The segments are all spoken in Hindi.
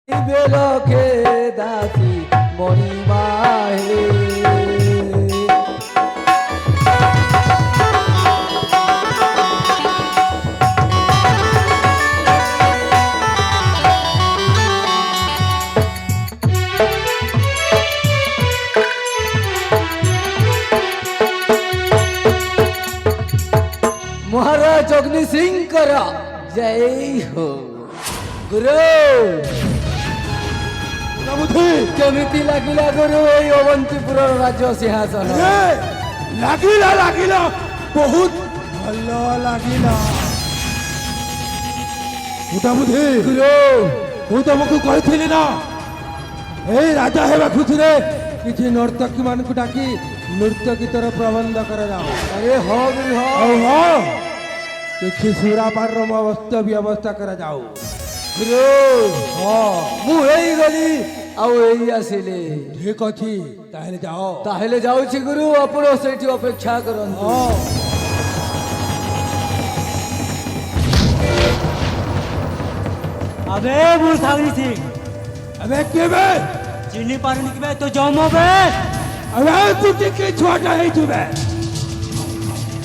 বেলকে দাসী মণিমাহে महाराज अग्नि सिंह करा जय हो गुरु केमिति लागिला गुरु এই অবন্তিপুরর রাজ্য সিংহাসন লাগিলা লাগিলা বহুত ভালো লাগিলা ওটা বুঝি গুরু ମୁଁ ତମକୁ କହିଥିଲି ନା ଏଇ ରାଜା ହେବା ଖୁସିରେ କିଛି ନର୍ତ୍ତକୀ ମାନଙ୍କୁ ଡାକି ନୃତ୍ୟ ଗୀତର ପ୍ରବନ୍ଧ କରାଯାଉ। अरे हो गुरु हो ଆଉ ହଁ କିଛି ସୁରାପାନର ବ୍ୟବସ୍ଥା କରାଯାଉ। गुरु ହଁ ମୁଁ ହେଇ ଗଲି ଆଉ ଏଇ ଆସିଲେ ଠିକ ଅଛି ତାହେଲେ ଯାଅ। ତାହେଲେ ଯାଉଛି ଗୁରୁ ଆପଣ ସେଇଠି ଅପେକ୍ଷା କରନ୍ତୁ। ହଁ अबे मुसावरी सिंह ଏବେ କେବେ चिन्ही पारुनी कि तो जम बे ଏବେ ତୁ ଟିକେ ଛୁଆଟା ହେଇଛୁ ବେ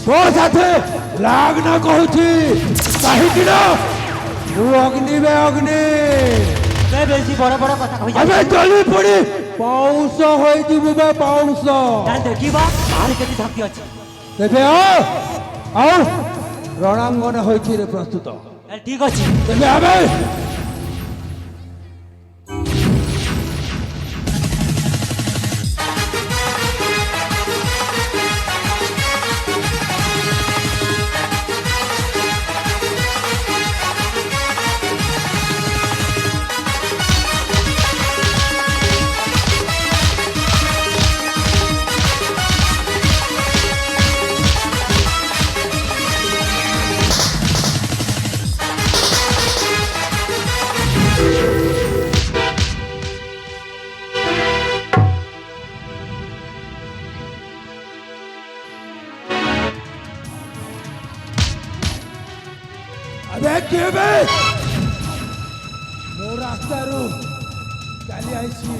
ମୋ ସାଥେ ଲାଗ ନା କହୁଛି କାହିଁକି ନା ମୁଁ ଅଗ୍ନି ବେ ଅଗ୍ନି बे बेसी बड़ बड़ कथा कहि ଆମେ ଜଳି ପଡି ପାଉଁଶ ହୋଇଯିବୁ ବେ ପାଉଁଶ। जा देखिबा आर केति शक्ति अछि ତେବେ ଆଉ ରଣାଙ୍ଗନ ହୋଇଛି ରେ ପ୍ରସ୍ତୁତ। ठीक अछि ତେବେ ଆମେ अबे केबे ମୋ ରାସ୍ତାରୁ ଚାଲି ଆଇଛି।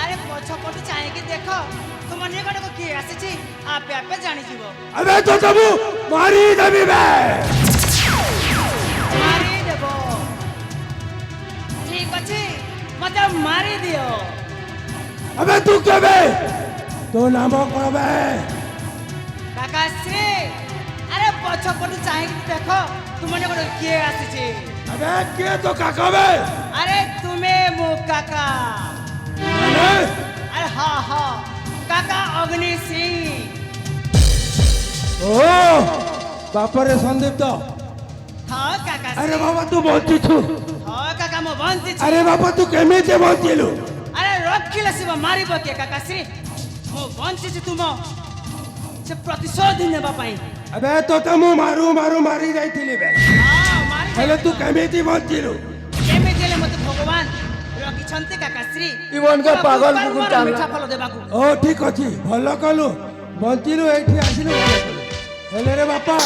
আরে পছপটু চাইকি দেখ তোমার নিকটକୁ କିଏ ଆସିଛି ଆପେ ଆପେ ଜାଣିଯିବ। अबे तो तबु मारी देबी बे ମାରିଦେବ ଠିକ ଅଛି ମତେ ମାରି ଦିଅ। अबे तू केबे तो नाम कौन बे କାକାଶ୍ରୀ ଆରେ ପଛପଟୁ ଚାହିଁକି ଦେଖ ତୁମ ନିକଟକୁ କିଏ ଆସିଛି। अबे के तो काका बे আরে ତୁମେ ମୋ କାକା माने আরে ହଁ ହଁ କାକା ଅଗ୍ନି ସିଂ। ओ बापरे संदीप तो ହଁ କାକାଶ୍ରୀ अरे बाबा तू बंची छु। ହଁ କାକା ମୁଁ ବଞ୍ଚିଛି। अरे बाबा तू केमिते बंचिलु ଆରେ ରଖିଲେ ଶିବ ମାରିବ କିଏ କାକାଶ୍ରୀ ମୁଁ ବଞ୍ଚିଛି ତୁମ ସେ ପ୍ରତିଶୋଧ ନେବା ପାଇଁ। अबे तो तमु मारू मारू मारी जाइथिली बे ହଁ, ମାରି हेले तू केमिति बंचिलु କେମିତି ହେଲେ ମତେ ଭଗବାନ ରଖିଛନ୍ତି କାକାଶ୍ରୀ ଇବନକା ପାଗଳ କୁକୁର ଟାଣିଲା। ମିଠା ଫଳ ଦେବାକୁ। ओ ठीक अछि भल कलु बंचिलु एठी आसिलु भल कलु। हेले रे बापा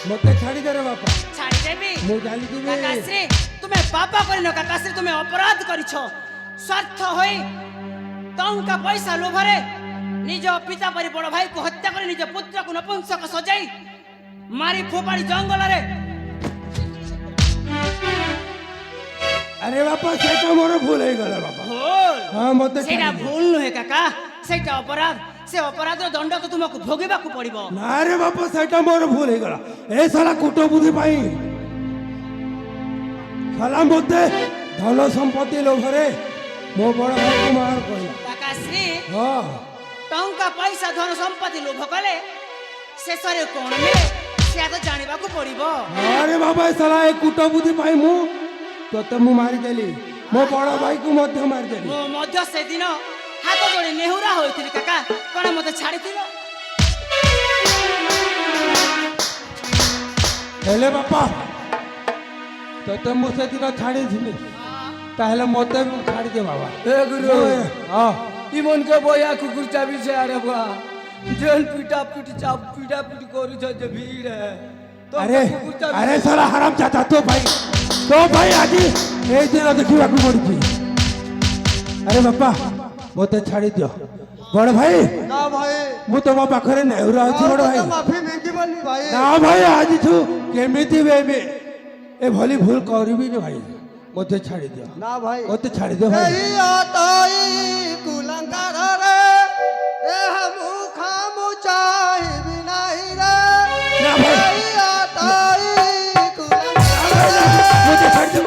मते छाड़ी दे रे बापा ଛାଡ଼ିଦେବି ମୁଁ ଜାଣିଯିବି। କାକାଶ୍ରୀ ତୁମେ ପାପ କରିନ କାକାଶ୍ରୀ ତୁମେ ଅପରାଧ କରିଛ ସ୍ୱାର୍ଥ ହୋଇ ଟଙ୍କା ପଇସା ଲୋଭରେ ନିଜ ପିତା ପରି ବଡ଼ ଭାଇକୁ ହତ୍ୟା କରି ନିଜ ପୁତ୍ରକୁ ନପୁଂସକ ସଜାଇ ମାରି ଫୋପାଡ଼ି ଜଙ୍ଗଲରେ। अरे बापा सेटा मोर भूल हे गला बापा ଭୁଲ हां मते ସେଇଟା ଭୁଲ ନୁହେଁ କାକା ସେଇଟା ଅପରାଧ ସେ ଅପରାଧର ଦଣ୍ଡ ତ ତୁମକୁ ଭୋଗିବାକୁ ପଡ଼ିବ। ना रे बापा सेटा मोर भूल हे गला ए साला कुटो बुद्धि पाई साला मते धन संपत्ति लोभरे मो बड़ भाई को मार कहला। କାକାଶ୍ରୀ हां ଟଙ୍କା ପଇସା ଧନ ସମ୍ପତ୍ତି ଲୋଭ କଲେ ଶେଷରେ କଣ ମିଳେ ସେୟା ତ ଜାଣିବାକୁ ପଡ଼ିବ। अरे बाबा ए साला ए कुटो बुद्धि पाई मु तोते मु मारी देली मो बड़ भाई को मध्य मार देली। ମୁଁ ମଧ୍ୟ ସେଦିନ ହାତ ଯୋଡ଼ି ନେହୁରା ହୋଇଥିଲି କାକା କଣ ମତେ ଛାଡ଼ିଥିଲ। हेले बापा तोते मु से दिन छाड़ी थिली ताहले मते भी छाड़ी दे बाबा। हे गुरु हां इमन के बया कुकुर चाबी से अरे बुआ जेल पीटा पीटी चाप पीटा पीटी करू छ जे भीड़ है तो अरे कुकुर चाबी अरे साला हराम जाता तो भाई तो भाई आज ये दिन देखा पड़ी। अरे बापा मत छाड़ी दियो बड़ भाई ना भाई मु तुम पाखे नेहुरा अच्छी बड़ भाई माफी मिंगी बोली भाई ना भाई आज छू केमिति ए भली भूल करबी ने भाई मत छाड़ी दियो ना भाई मत छाड़ी दियो भाई एही आताई कुलंकार रे ए हमू खामू चाहि बिनाई रे ना भाई एही आताई कुलंकार रे मत छाड़ी दियो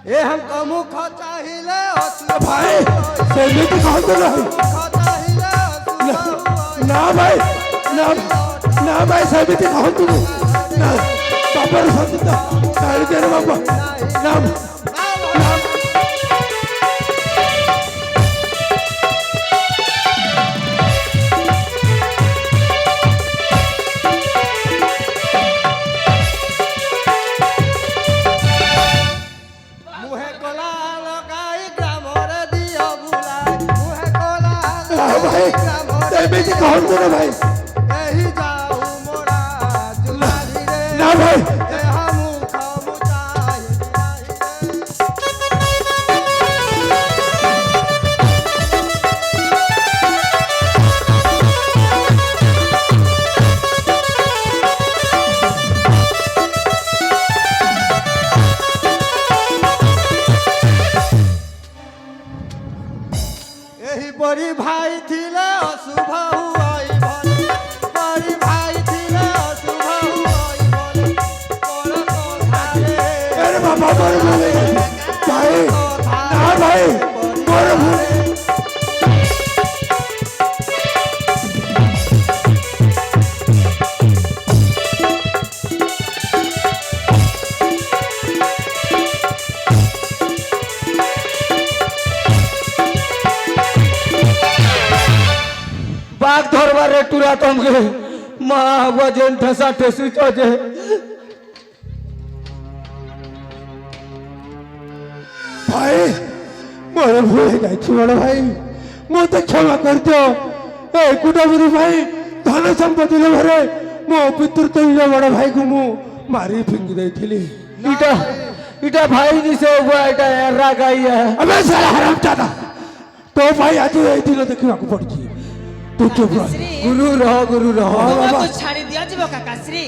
ए हम कमू खा चाहिले असु भाई सेमिति कौन कर रहा है खा चाहिले असु ना भाई ना ना भाई सेमिति कौन तू ना पापा रे संत सारी तेरे बापा नाम मुहे कोला लगाई ग्रामर दियो बुलाई मुहे कोला भाई सेमिति कौन कर भाई एही जाऊ मोरा जुलारी रे ना भाई ए हमू खामू चाहि बिनाई रे एही बड़ी भाई थिले अशुभ हुआई भले बड़ी भाई थिले अशुभ हुआई भले बड़ कथा रे अरे बाबा बड़ बोले भाई ना भाई बड़ भूल बाघ धरवा रे टूरा तमके माँ वजन ठसा ठेसु चोजे भाई मोर भूल है बड़ भाई मत क्षमा कर दियो ए कुटुंबी भाई धन संपत्ति भरे मो पितृ तुल्य बड़ भाई को मु मारी फिंगी देथिली इटा इटा भाई जी से हुआ इटा एर्रा गाई है अबे साला हरामजादा तो भाई आज ये दिन देखा पड़ी तू चुप रह गुरु रह तुमको छाड़ी दिया जीव काकाश्री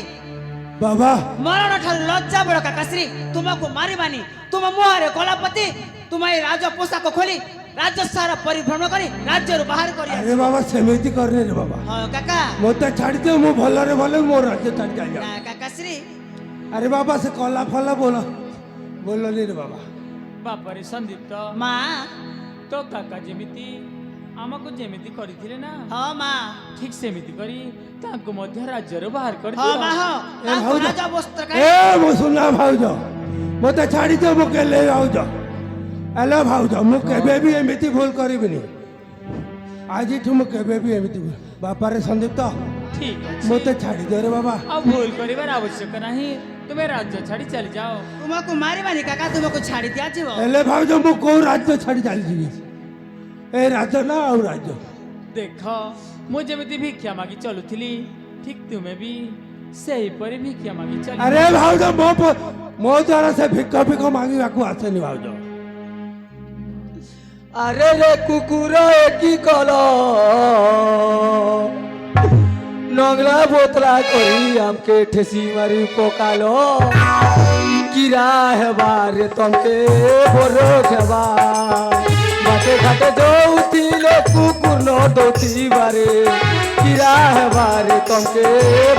बाबा मरण ठार लज्जा बड़ काकाश्री तुमको मारिबानी तुम मुहरे कलापति तुम ये राज पोशाक खोली राज्य सारा परिभ्रमण करी राज्य रू बाहर करी अरे बाबा सेमिति करने रे बाबा हाँ काका मत छाड़ी दियो मु भल रे भले मोर राज्य छाड़ी जा ना काकाश्री अरे बाबा से कला फला बोलो रे बाबा बापरे संदीप्त माँ तो काका जेमिति आमको जेमिति करिथिले ना हाँ माँ ठीक सेमिति करी तांको मध्य राज्यरो बाहर कर हाँ दियो माँ हाँ ए, तांको भाउज। राजा वस्त्र का ए मो सुना भाउज मत छाड़ी दियो मु के ले आउज हेलो भाउज मु केबे भी एमिति भूल करिबिनी आज ठु मु केबे भी एमिति बापा रे संदीप तो ठीक मत अछि छाड़ी दे रे बाबा अब भूल करिबार आवश्यक नहीं तुम्हें राज्य छाड़ी चली जाओ तुमको मारिबानी काका तुमको छाड़ी दिया जीव हेले भाउज मु को राज्य छाड़ी चली जीवी ए राज्य ना और राज्य देख मु जेमिति भिक्षा मागी चलुथिली ठीक तुम्हें भी सही परी भिक्षा मागी चली अरे भाउज मो द्वारा से भिक्क मांगी आसेनी भाउज अरे रे कुकुर की कल नंगला बोतला करी हमके ठेसी मारी पकालो कीरा हेबा रे तमके बोरो खेबा बाटे घाटे जोउथिले कुकुर न दोती बारे कीरा हेबा रे तमके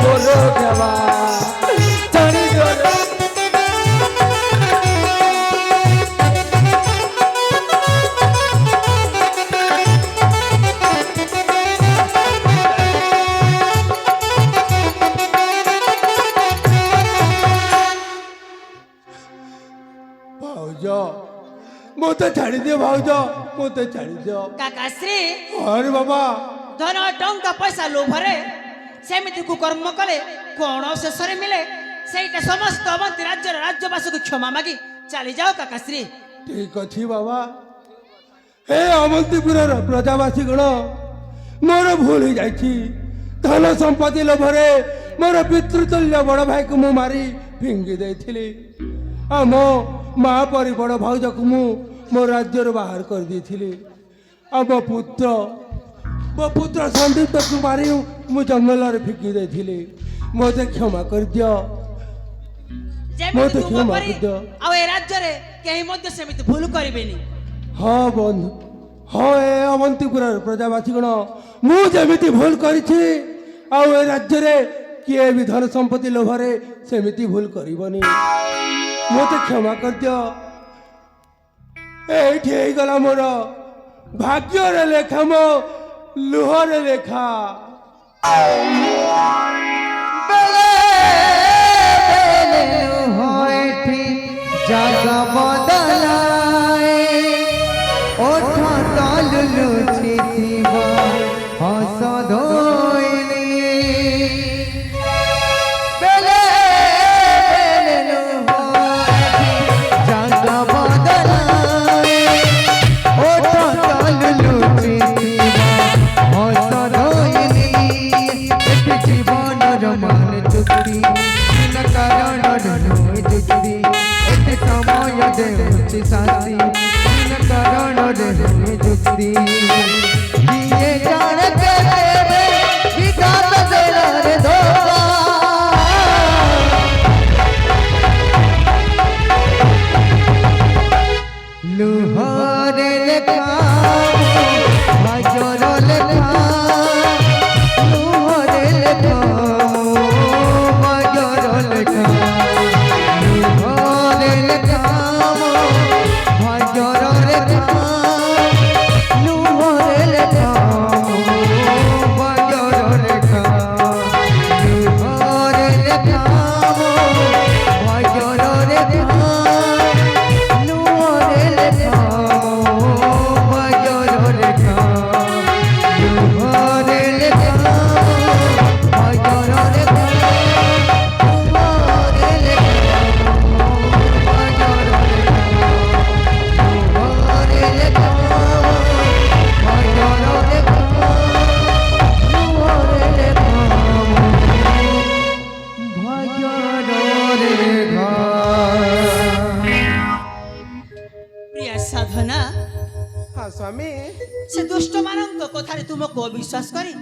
बोरो खेबा जानी जोरे भाउज मत छाड़ी दियो भाउज मत छाड़ी दियो काकाश्री अरे बाबा धन टंका पैसा लोभरे सेमिति को कर्म कले कौन शेषरे मिले सेटा समस्त अवंती राज्यर राज्यवासी को क्षमा मागी चली जाओ काकाश्री ଠିକ ଅଛି ବାବା। ହେ ଅମନ୍ତିପୁରର ପ୍ରଜାବାସୀ ଗଣ, ମୋର ଭୁଲ ହେଇଯାଇଛି। ଧନ ସମ୍ପତ୍ତି ଲୋଭରେ ମୋର ପିତୃତୁଲ୍ୟ ବଡ଼ ଭାଇକୁ ମୁଁ ମାରି ଫିଙ୍ଗି ଦେଇଥିଲି। ଆଉ ମୋ ମା ପରି ବଡ଼ ଭାଉଜକୁ ମୁଁ ମୋ ରାଜ୍ୟରୁ ବାହାର କରିଦେଇଥିଲି। ଆଉ ମୋ ପୁତ୍ର ସନ୍ଦୀପକୁ ମାରି ମୁଁ ଜଙ୍ଗଲରେ ଫିଙ୍ଗି ଦେଇଥିଲି। ମୋତେ କ୍ଷମା କରିଦିଅ, ଯେମିତି ମୋତେ ତୁମ କ୍ଷମା ପରି କରିଦିଅ। ଆଉ ଏ ରାଜ୍ୟରେ କେହି ମଧ୍ୟ ସେମିତି ଭୁଲ କରିବେନି। ହଁ ବନ୍ଧୁ, ହଁ ଏ ଅବନ୍ତିପୁରର ପ୍ରଜାବାସୀ ଗଣ, ମୁଁ ଯେମିତି ଭୁଲ କରିଛି ଆଉ ଏ ରାଜ୍ୟରେ କିଏ ବି ଧନ ସମ୍ପତ୍ତି ଲୋଭରେ ସେମିତି ଭୁଲ କରିବନି। ମୋତେ କ୍ଷମା କରିଦିଅ। ଏଇଠି ହେଇଗଲା ମୋର ଭାଗ୍ୟରେ ଲେଖା, ମୋ ଲୁହରେ ଲେଖା। জাগা বদলায় ওঠা তল লুচিথিব হস ধইলি বেলে বেলে জাগা বদলায় ওঠা তল লুচিথিব হস ধইলি এটি জীবনর মান চুক্তি বিনা কারণর নয় যুক্তি সময় দেউছি শান্তি বিনা কারণরে নয় যুক্তি দিয়ে জানতে দেবে বিধাতা দেলার ধোকা লুহরে লেখা ভাজর লেখা লুহরে লেখা ভাজর লেখা ସାଧନା, ହଁ ସ୍ୱାମୀ ସେ ଦୁଷ୍ଟ ମାନଙ୍କ କଥାରେ ତୁମକୁ ଅବିଶ୍ୱାସ କରି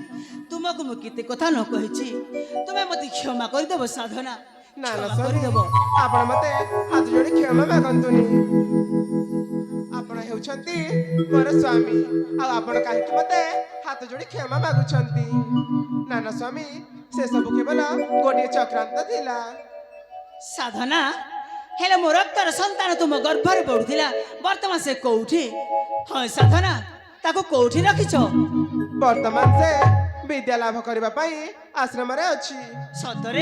ତୁମକୁ ମୁଁ କେତେ କଥା ନ କହିଛି। ତୁମେ ମୋତେ କ୍ଷମା କରିଦେବ ସାଧନା, ନା ନା କ୍ଷମା ସ୍ୱାମୀ, କରିଦେବ। ଆପଣ ମତେ ହାତ ଯୋଡ଼ି କ୍ଷମା ମାଗନ୍ତୁନି। ଆପଣ ହେଉଛନ୍ତି ମୋର ସ୍ୱାମୀ, ଆଉ ଆପଣ କାହିଁକି ମତେ ହାତ ଯୋଡ଼ି କ୍ଷମା ମାଗୁଛନ୍ତି? ନା ନା ସ୍ୱାମୀ, ସେ ସବୁ କେବଳ ଗୋଟିଏ ଚକ୍ରାନ୍ତ ଥିଲା। ସାଧନା, ହେଲେ ମୋ ରକ୍ତର ସନ୍ତାନ ତୁମ ଗର୍ଭରେ ପଡୁଥିଲା, ବର୍ତ୍ତମାନ ସେ କୋଉଠି? ହଁ ସାଧନା, ତାକୁ କୋଉଠି ରଖିଛ? ବର୍ତ୍ତମାନ ସେ ବିଦ୍ୟା ଲାଭ କରିବା ପାଇଁ ଆଶ୍ରମରେ ଅଛି। ସତରେ?